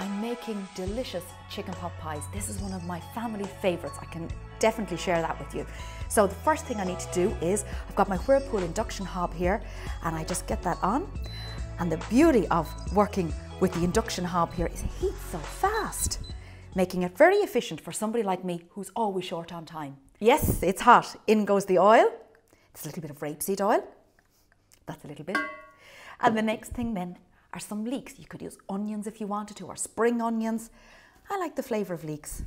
I'm making delicious chicken pot pies. This is one of my family favorites. I can definitely share that with you. So the first thing I need to do is, I've got my Whirlpool induction hob here, and I just get that on. And the beauty of working with the induction hob here is it heats so fast, making it very efficient for somebody like me who's always short on time. Yes, it's hot. In goes the oil. It's a little bit of rapeseed oil. That's a little bit. And the next thing then are some leeks. You could use onions if you wanted to, or spring onions. I like the flavour of leeks.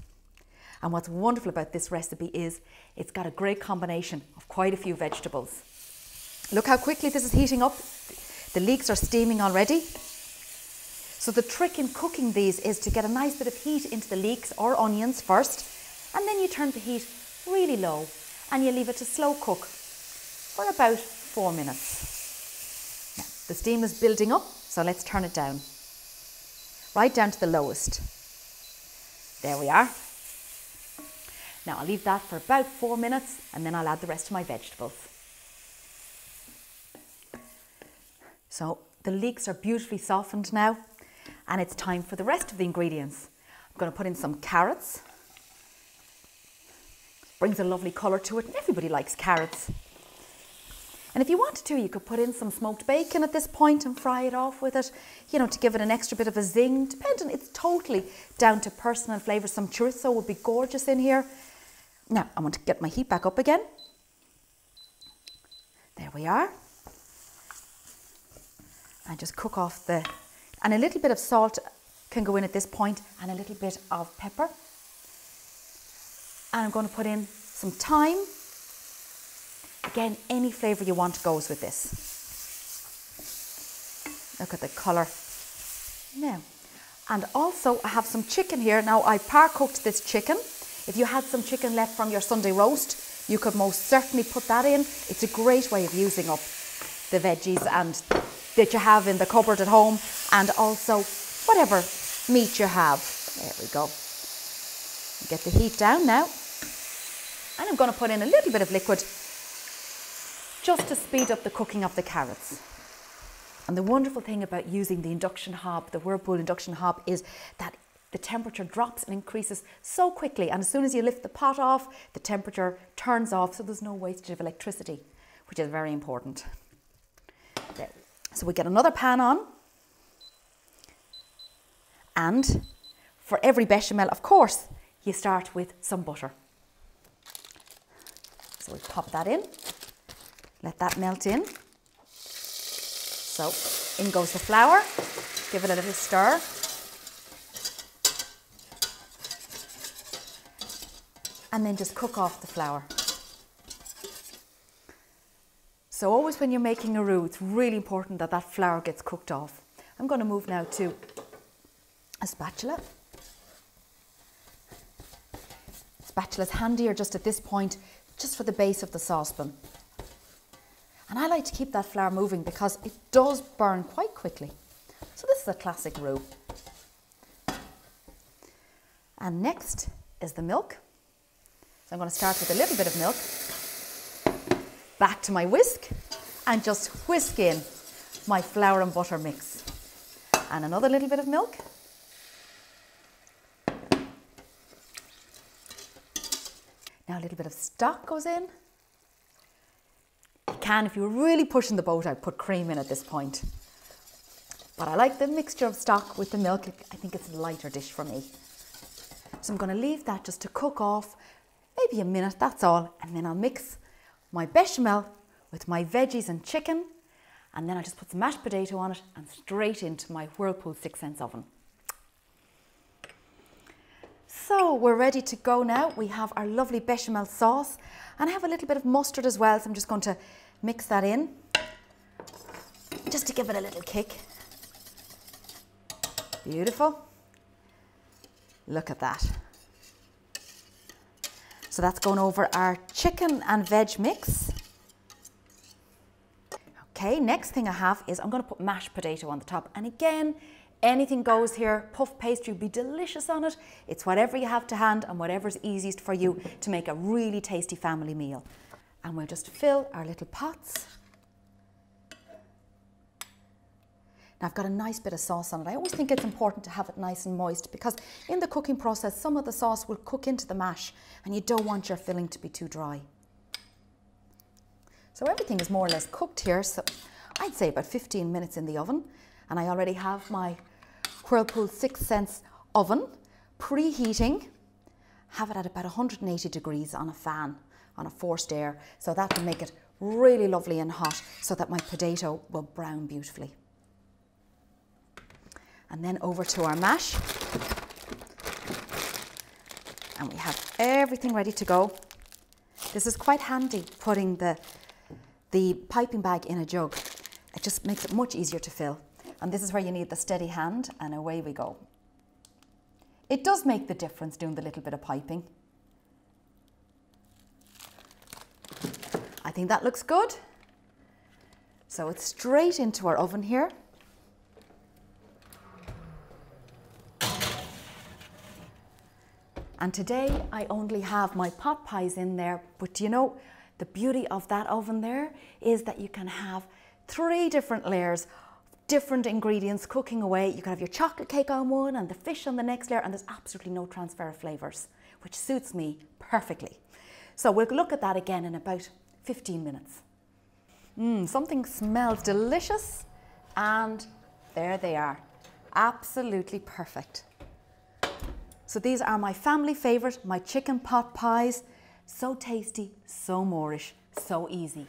And what's wonderful about this recipe is it's got a great combination of quite a few vegetables. Look how quickly this is heating up. The leeks are steaming already. So the trick in cooking these is to get a nice bit of heat into the leeks or onions first, and then you turn the heat really low and you leave it to slow cook for about 4 minutes. Now, the steam is building up, so let's turn it down. Right down to the lowest. There we are. Now I'll leave that for about 4 minutes and then I'll add the rest of my vegetables. So the leeks are beautifully softened now, and it's time for the rest of the ingredients. I'm going to put in some carrots. Brings a lovely colour to it, and everybody likes carrots. And if you wanted to, you could put in some smoked bacon at this point and fry it off with it, you know, to give it an extra bit of a zing. Depending, it's totally down to personal flavour. Some chorizo would be gorgeous in here. Now, I want to get my heat back up again. There we are. And just cook off and a little bit of salt can go in at this point, and a little bit of pepper. And I'm going to put in some thyme. Again, any flavour you want goes with this. Look at the colour. Now, and also I have some chicken here. Now I par-cooked this chicken. If you had some chicken left from your Sunday roast, you could most certainly put that in. It's a great way of using up the veggies and that you have in the cupboard at home, and also whatever meat you have. There we go. Get the heat down now. And I'm going to put in a little bit of liquid just to speed up the cooking of the carrots. And the wonderful thing about using the induction hob, the Whirlpool induction hob, is that the temperature drops and increases so quickly, and as soon as you lift the pot off, the temperature turns off, so there's no wastage of electricity, which is very important. There. So we get another pan on, and for every bechamel, of course, you start with some butter. So we pop that in, let that melt in. So in goes the flour, give it a little stir. And then just cook off the flour. So always when you're making a roux, it's really important that that flour gets cooked off. I'm going to move now to a spatula. Spatula's handier just at this point, just for the base of the saucepan. And I like to keep that flour moving because it does burn quite quickly. So this is a classic roux. And next is the milk. So I'm going to start with a little bit of milk, back to my whisk, and just whisk in my flour and butter mix. And another little bit of milk. Now a little bit of stock goes in. You can, if you're really pushing the boat out, put cream in at this point. But I like the mixture of stock with the milk. I think it's a lighter dish for me. So I'm going to leave that just to cook off. Maybe a minute, that's all, and then I'll mix my bechamel with my veggies and chicken, and then I'll just put some mashed potato on it and straight into my Whirlpool 6-sense oven. So we're ready to go now. We have our lovely bechamel sauce, and I have a little bit of mustard as well, so I'm just going to mix that in, just to give it a little kick. Beautiful. Look at that. So that's going over our chicken and veg mix. Okay, next thing I have is I'm going to put mashed potato on the top. And again, anything goes here. Puff pastry would be delicious on it. It's whatever you have to hand and whatever's easiest for you to make a really tasty family meal. And we'll just fill our little pots. Now I've got a nice bit of sauce on it. I always think it's important to have it nice and moist because in the cooking process, some of the sauce will cook into the mash and you don't want your filling to be too dry. So everything is more or less cooked here. So I'd say about 15 minutes in the oven. And I already have my Whirlpool 6 cents oven preheating. Have it at about 180 degrees on a fan, on a forced air. So that will make it really lovely and hot so that my potato will brown beautifully. And then over to our mash. And we have everything ready to go. This is quite handy, putting the piping bag in a jug. It just makes it much easier to fill. And this is where you need the steady hand, and away we go. It does make the difference doing the little bit of piping. I think that looks good. So it's straight into our oven here. And today I only have my pot pies in there, but you know, the beauty of that oven there is that you can have 3 different layers, different ingredients cooking away. You can have your chocolate cake on one and the fish on the next layer, and there's absolutely no transfer of flavours, which suits me perfectly. So we'll look at that again in about 15 minutes. Something smells delicious, and there they are. Absolutely perfect. So these are my family favourite, my chicken pot pies. So tasty, so Moorish, so easy.